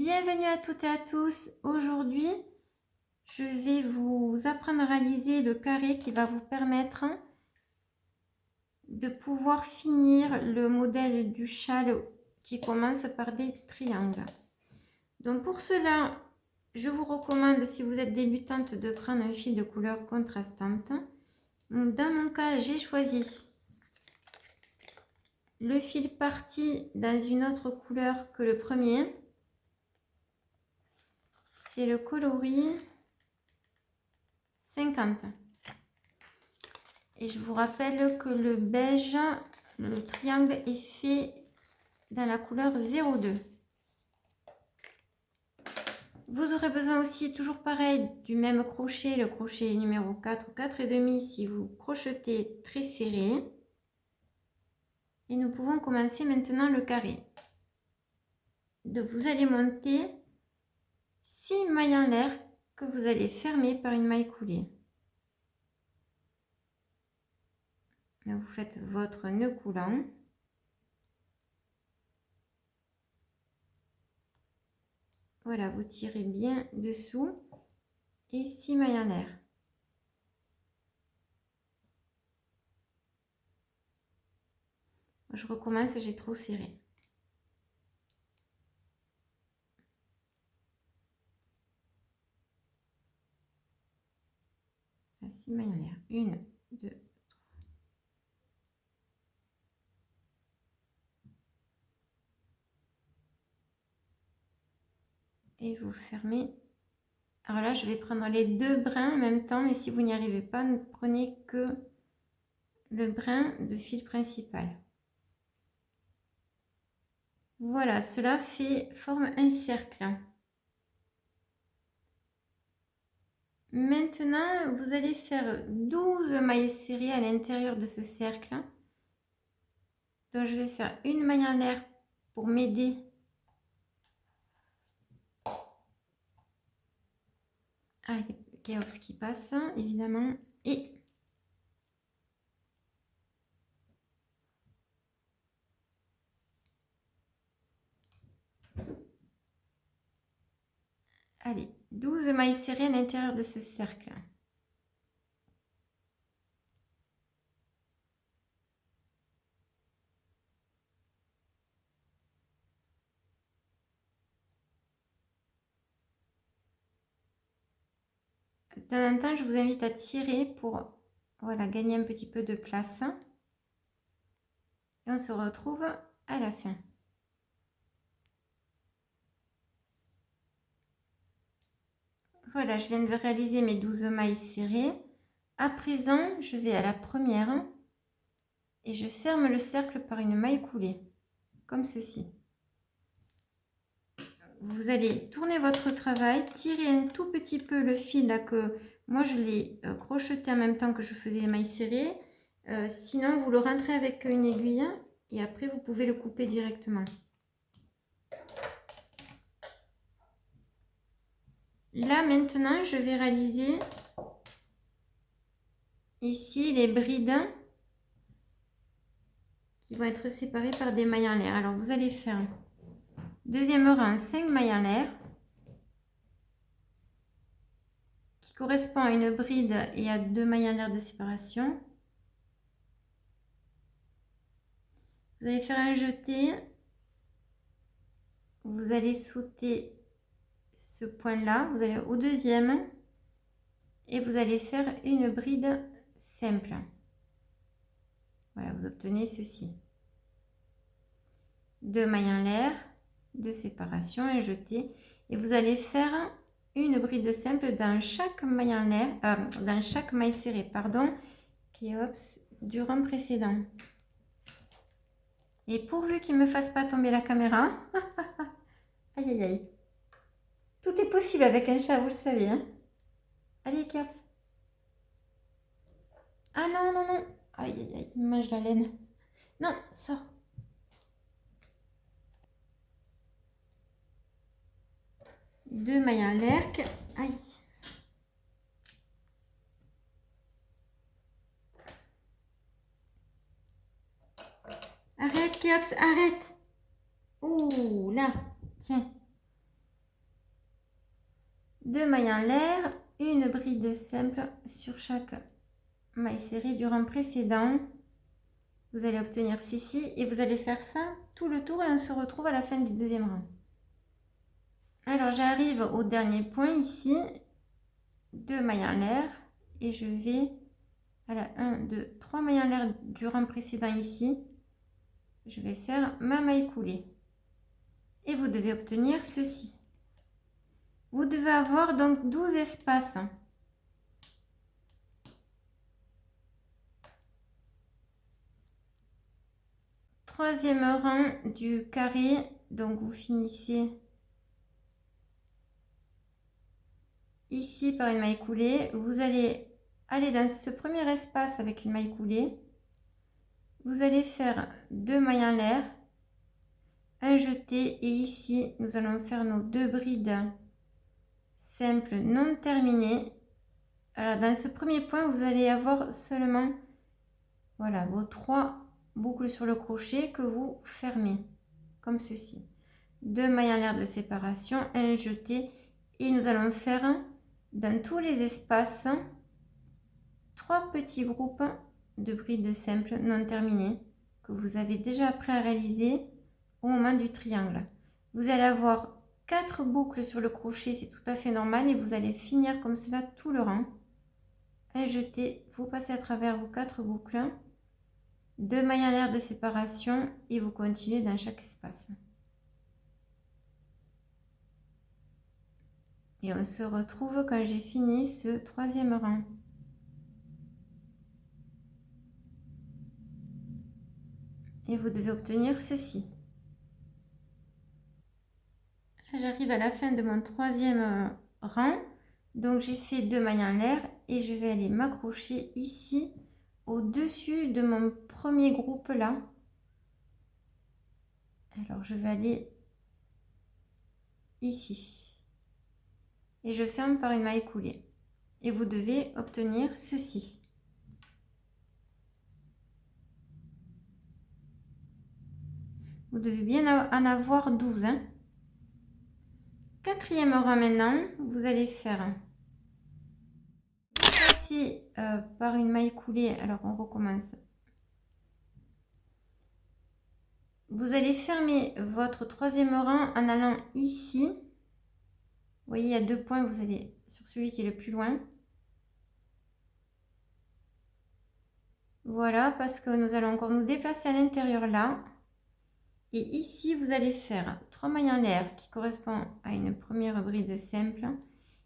Bienvenue à toutes et à tous. Aujourd'hui, je vais vous apprendre à réaliser le carré qui va vous permettre de pouvoir finir le modèle du châle qui commence par des triangles. Donc pour cela, je vous recommande, si vous êtes débutante, de prendre un fil de couleur contrastante. Dans mon cas, j'ai choisi le fil parti dans une autre couleur que le premier. C'est le coloris 50. Et je vous rappelle que le beige, le triangle est fait dans la couleur 02. Vous aurez besoin aussi, toujours pareil, du même crochet, le crochet numéro 4 ou 4,5 si vous crochetez très serré. Et nous pouvons commencer maintenant le carré. Donc vous allez monter 6 mailles en l'air que vous allez fermer par une maille coulée. Donc vous faites votre nœud coulant. Voilà, vous tirez bien dessous et 6 mailles en l'air. Je recommence, j'ai trop serré. À 6 mailles en l'air. 1, 2, 3. Et vous fermez. Alors là, je vais prendre les deux brins en même temps, mais si vous n'y arrivez pas, ne prenez que le brin de fil principal. Voilà, cela forme un cercle. Maintenant, vous allez faire 12 mailles serrées à l'intérieur de ce cercle. Donc, je vais faire une maille en l'air pour m'aider. Ah, il y a le chaos qui passe, évidemment. Et allez, 12 mailles serrées à l'intérieur de ce cercle. De temps en temps, je vous invite à tirer pour voilà, gagner un petit peu de place. Et on se retrouve à la fin. Voilà, je viens de réaliser mes 12 mailles serrées. À présent, je vais à la première et je ferme le cercle par une maille coulée, comme ceci. Vous allez tourner votre travail, tirer un tout petit peu le fil là que moi je l'ai crocheté en même temps que je faisais les mailles serrées. Sinon, vous le rentrez avec une aiguille et après vous pouvez le couper directement. Là maintenant, je vais réaliser ici les brides qui vont être séparées par des mailles en l'air. Alors vous allez faire deuxième rang 5 mailles en l'air qui correspond à une bride et à 2 mailles en l'air de séparation. Vous allez faire un jeté, vous allez sauter ce point là, vous allez au deuxième et vous allez faire une bride simple. Voilà, vous obtenez ceci. 2 mailles en l'air de séparation, un jeté, et vous allez faire une bride simple dans chaque maille en l'air, dans chaque maille serrée, pardon, qui est du rang précédent. Et pourvu qu'il ne me fasse pas tomber la caméra, aïe aïe aïe, tout est possible avec un chat, vous le savez, hein. Allez Keops. Ah non non non, aïe aïe aïe, il me mange la laine. Non, sors. Deux mailles en l'air, aïe. Arrête, Keops, arrête. Ouh, là, tiens. 2 mailles en l'air, une bride simple sur chaque maille serrée du rang précédent. Vous allez obtenir ceci et vous allez faire ça tout le tour et on se retrouve à la fin du deuxième rang. Alors j'arrive au dernier point ici, 2 mailles en l'air et je vais à la 1, 2, 3 mailles en l'air du rang précédent ici. Je vais faire ma maille coulée et vous devez obtenir ceci. Vous devez avoir donc 12 espaces. Troisième rang du carré, donc vous finissez ici par une maille coulée. Vous allez aller dans ce premier espace avec une maille coulée. Vous allez faire 2 mailles en l'air, un jeté et ici nous allons faire nos 2 brides simples non terminées. Alors dans ce premier point vous allez avoir seulement voilà vos 3 boucles sur le crochet que vous fermez comme ceci. 2 mailles en l'air de séparation, un jeté et nous allons faire dans tous les espaces 3 petits groupes de brides simples non terminées que vous avez déjà appris à réaliser au moment du triangle. Vous allez avoir 4 boucles sur le crochet, c'est tout à fait normal et vous allez finir comme cela tout le rang. Un jeté, vous passez à travers vos 4 boucles, 2 mailles en l'air de séparation et vous continuez dans chaque espace. Et on se retrouve quand j'ai fini ce troisième rang. Et vous devez obtenir ceci. J'arrive à la fin de mon troisième rang. Donc j'ai fait 2 mailles en l'air et je vais aller m'accrocher ici au-dessus de mon premier groupe là. Alors je vais aller ici. Et je ferme par une maille coulée. Et vous devez obtenir ceci. Vous devez bien en avoir 12. Hein. Quatrième rang maintenant, vous allez faire passer par une maille coulée. Alors on recommence. Vous allez fermer votre troisième rang en allant ici. Vous voyez, il y a 2 points, vous allez sur celui qui est le plus loin. Voilà, parce que nous allons encore nous déplacer à l'intérieur là. Et ici, vous allez faire 3 mailles en l'air qui correspond à une première bride simple.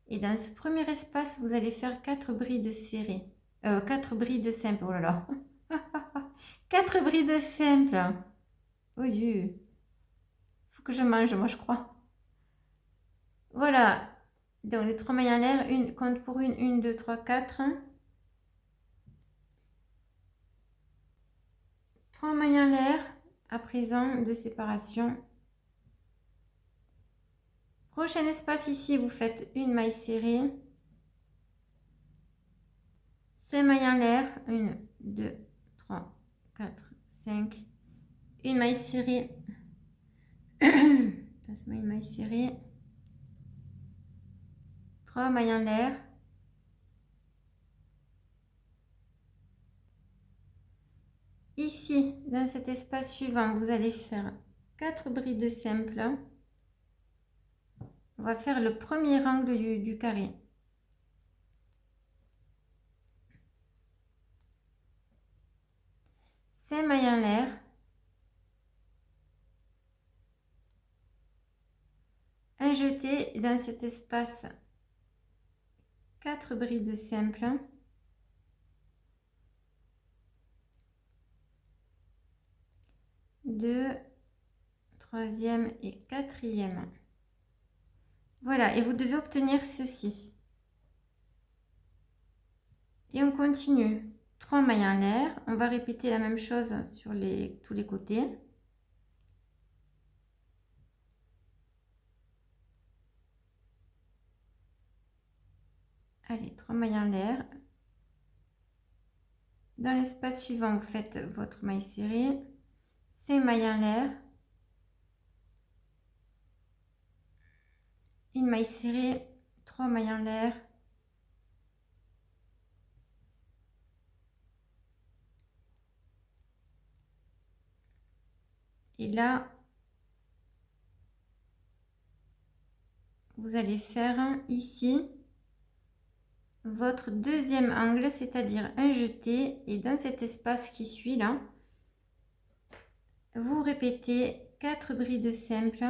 Et dans ce premier espace, vous allez faire 4 brides serrées. 4 brides simples, oh là là. 4 brides simples. Oh Dieu. Faut que je mange, moi, je crois. Voilà. Donc, les 3 mailles en l'air, une compte pour une, 1, 2, 3, 4. 3 mailles en l'air, à présent, de séparation. Prochain espace ici, vous faites une maille serrée. 5 mailles en l'air, 1, 2, 3, 4, 5. Une maille serrée. Une maille serrée. 3 mailles en l'air. Ici, dans cet espace suivant, vous allez faire 4 brides simples. On va faire le premier angle du carré. Cinq mailles en l'air. Un jeté dans cet espace. 4 brides simples. 2, troisième et quatrième. Voilà, et vous devez obtenir ceci. Et on continue. 3 mailles en l'air. On va répéter la même chose sur tous les côtés. Allez, 3 mailles en l'air. Dans l'espace suivant, vous faites votre maille serrée. 5 mailles en l'air. Une maille serrée. 3 mailles en l'air. Et là, vous allez faire ici votre deuxième angle, c'est-à-dire un jeté. Et dans cet espace qui suit là, vous répétez 4 brides simples.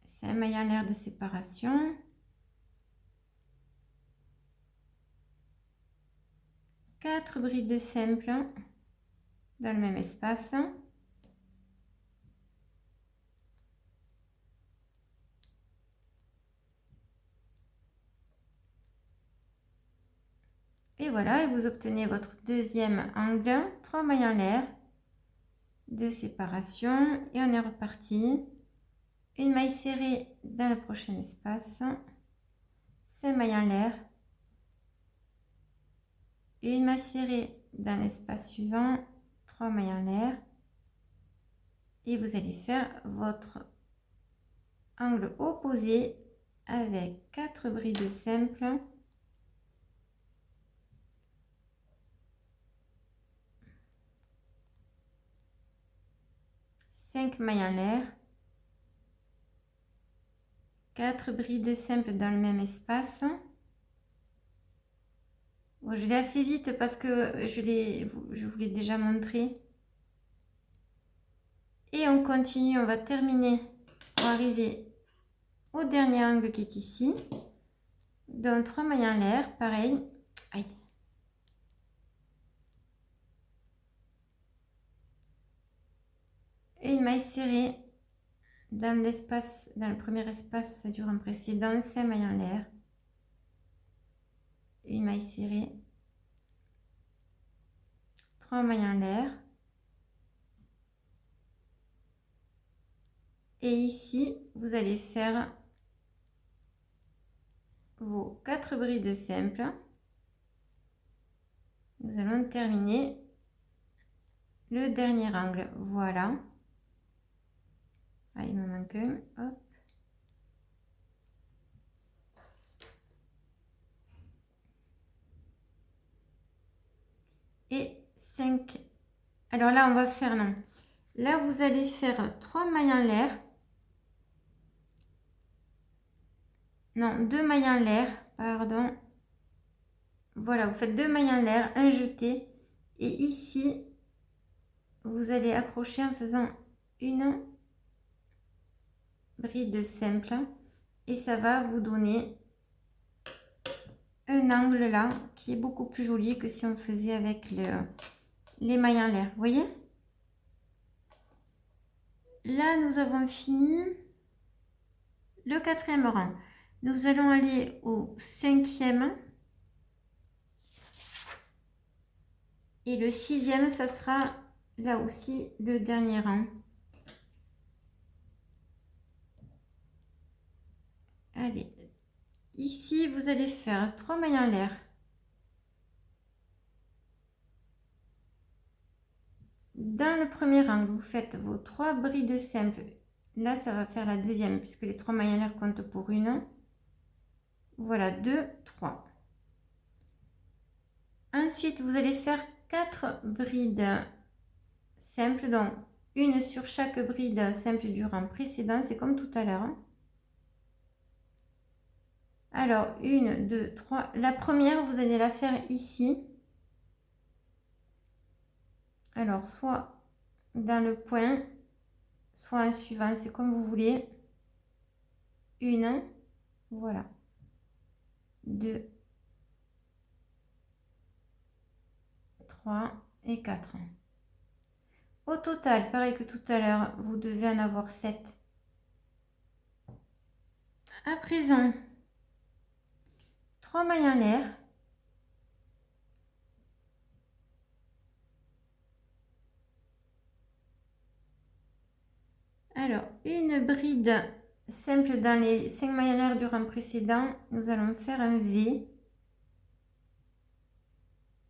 C'est un maille en l'air de séparation. 4 brides simples dans le même espace. Et voilà, et vous obtenez votre deuxième angle, 3 mailles en l'air de séparation et on est reparti. Une maille serrée dans le prochain espace, 5 mailles en l'air, une maille serrée dans l'espace suivant, 3 mailles en l'air et vous allez faire votre angle opposé avec 4 brides simples. Cinq mailles en l'air, 4 brides simples dans le même espace. Bon, je vais assez vite parce que je vous l'ai déjà montré. Et on continue, on va terminer pour arriver au dernier angle qui est ici. Donc 3 mailles en l'air, pareil. Aïe. Et une maille serrée dans l'espace, dans le premier espace du rang précédent, 5 mailles en l'air. Une maille serrée, 3 mailles en l'air. Et ici, vous allez faire vos 4 brides simples. Nous allons terminer le dernier angle. Voilà. Ah, il me manque un. Hop. Et 5. Alors là, on va faire non. Là, vous allez faire 3 mailles en l'air. Non, 2 mailles en l'air, pardon. Voilà, vous faites 2 mailles en l'air, un jeté. Et ici, vous allez accrocher en faisant une bride simple. Et ça va vous donner un angle là qui est beaucoup plus joli que si on faisait avec les mailles en l'air. Vous voyez? Là, nous avons fini le 4e rang. Nous allons aller au 5e. Et le 6e, ça sera là aussi le dernier rang. Allez, ici, vous allez faire 3 mailles en l'air. Dans le premier angle, vous faites vos 3 brides simples. Là, ça va faire la deuxième puisque les 3 mailles en l'air comptent pour une. Voilà, 2, 3. Ensuite, vous allez faire 4 brides simples, donc une sur chaque bride simple du rang précédent, c'est comme tout à l'heure. Alors, 1, 2, 3. La première, vous allez la faire ici. Alors, soit dans le point, soit un suivant, c'est comme vous voulez. Une, voilà. 2, 3 et 4. Au total, pareil que tout à l'heure, vous devez en avoir 7. À présent, 3 mailles en l'air. Alors, une bride simple dans les 5 mailles en l'air du rang précédent. Nous allons faire un V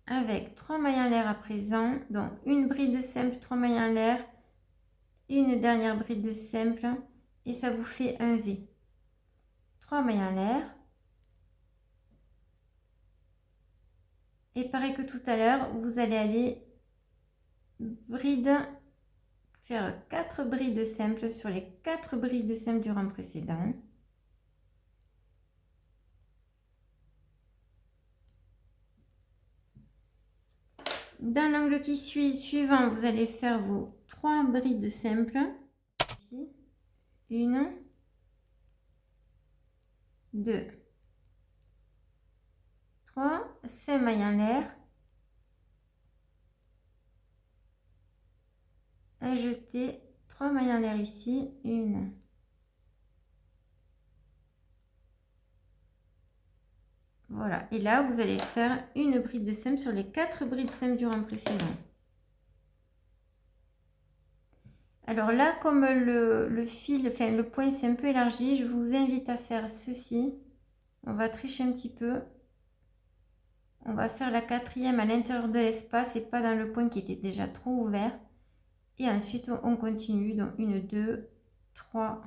avec 3 mailles en l'air à présent. Donc, une bride simple, 3 mailles en l'air, une dernière bride de simple et ça vous fait un V. 3 mailles en l'air. Et pareil que tout à l'heure, vous allez aller faire 4 brides simples sur les 4 brides simples du rang précédent. Dans l'angle qui suivant, vous allez faire vos 3 brides simples. 1, 2, 3, 5 mailles en l'air. Ajouter 3 mailles en l'air ici, 1, voilà, et là vous allez faire une bride de simple sur les 4 brides simples du rang précédent. Alors là, comme le fil, enfin le point c'est un peu élargi, je vous invite à faire ceci. On va tricher un petit peu. On va faire la 4e à l'intérieur de l'espace et pas dans le point qui était déjà trop ouvert. Et ensuite on continue, donc 1, 2, 3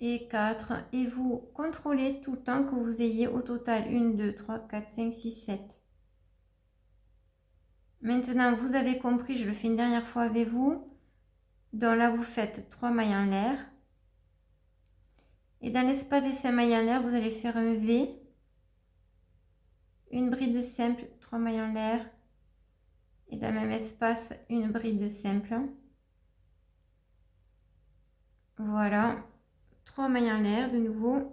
et 4. Et vous contrôlez tout le temps que vous ayez au total 1, 2, 3, 4, 5, 6, 7. Maintenant, vous avez compris, je le fais une dernière fois avec vous. Donc là, vous faites 3 mailles en l'air. Et dans l'espace des 5 mailles en l'air, vous allez faire un V. Une bride simple, 3 mailles en l'air. Et dans le même espace, une bride simple. Voilà. 3 mailles en l'air de nouveau.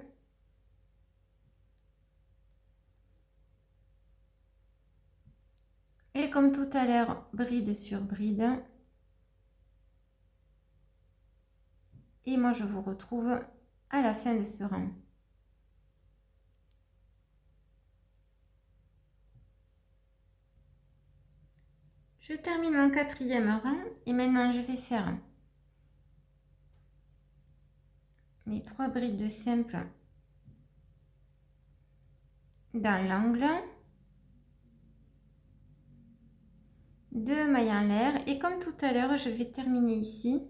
Et comme tout à l'heure, bride sur bride. Et moi, je vous retrouve à la fin de ce rang. Je termine mon 4e rang et maintenant je vais faire mes 3 brides de simple dans l'angle, 2 mailles en l'air et comme tout à l'heure, je vais terminer ici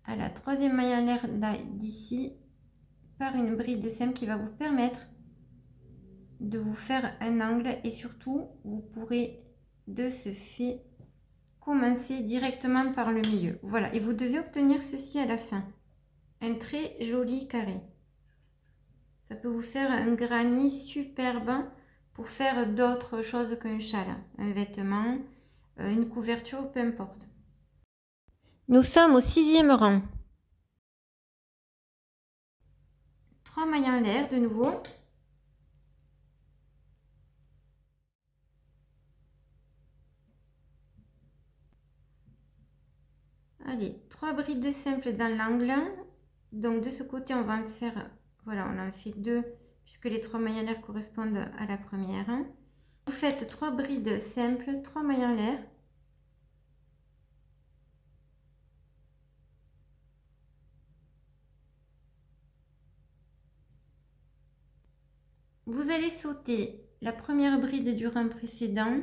à la 3e maille en l'air d'ici par une bride de simple qui va vous permettre de vous faire un angle et surtout vous pourrez de ce fait commencer directement par le milieu. Voilà, et vous devez obtenir ceci à la fin, un très joli carré. Ça peut vous faire un granit superbe pour faire d'autres choses qu'un châle, un vêtement, une couverture, peu importe. Nous sommes au 6e rang. 3 mailles en l'air de nouveau. Allez, 3 brides de simple dans l'angle. Donc de ce côté, on va en faire, voilà, on en fait 2 puisque les 3 mailles en l'air correspondent à la première. Vous faites 3 brides simples, 3 mailles en l'air. Vous allez sauter la première bride du rang précédent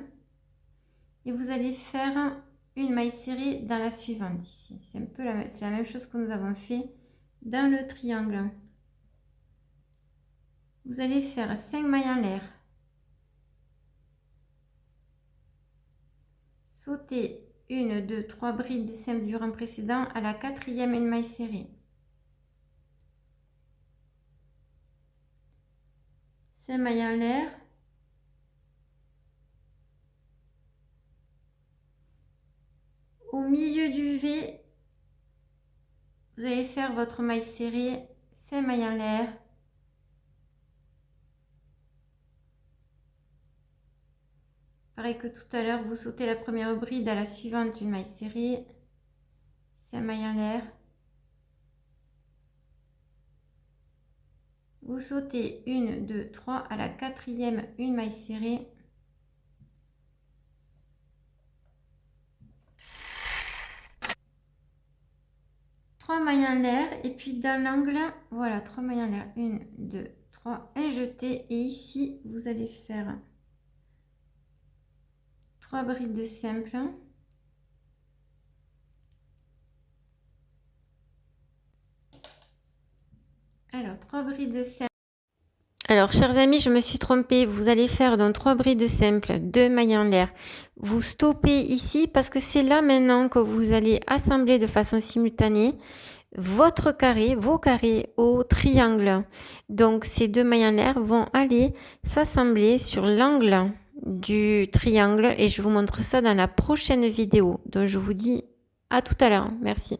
et vous allez faire une maille serrée dans la suivante ici. C'est un peu la même chose que nous avons fait dans le triangle. Vous allez faire 5 mailles en l'air. Sauter 1, 2, 3 brides simples du rang précédent à la 4e une maille serrée. 5 mailles en l'air. Au milieu du V, vous allez faire votre maille serrée, 5 mailles en l'air. Pareil que tout à l'heure, vous sautez la première bride à la suivante, une maille serrée, 5 mailles en l'air. Vous sautez 1, 2, 3 à la 4e, une maille serrée. Trois mailles en l'air et puis dans l'angle, voilà, 3 mailles en l'air, 1, 2, 3, un jeté et ici vous allez faire 3 brides de simple. 3 brides simples. Alors, chers amis, je me suis trompée. Vous allez faire donc 3 brides simples, 2 mailles en l'air. Vous stoppez ici parce que c'est là maintenant que vous allez assembler de façon simultanée votre carré, vos carrés au triangle. Donc, ces 2 mailles en l'air vont aller s'assembler sur l'angle du triangle et je vous montre ça dans la prochaine vidéo. Donc, je vous dis à tout à l'heure. Merci.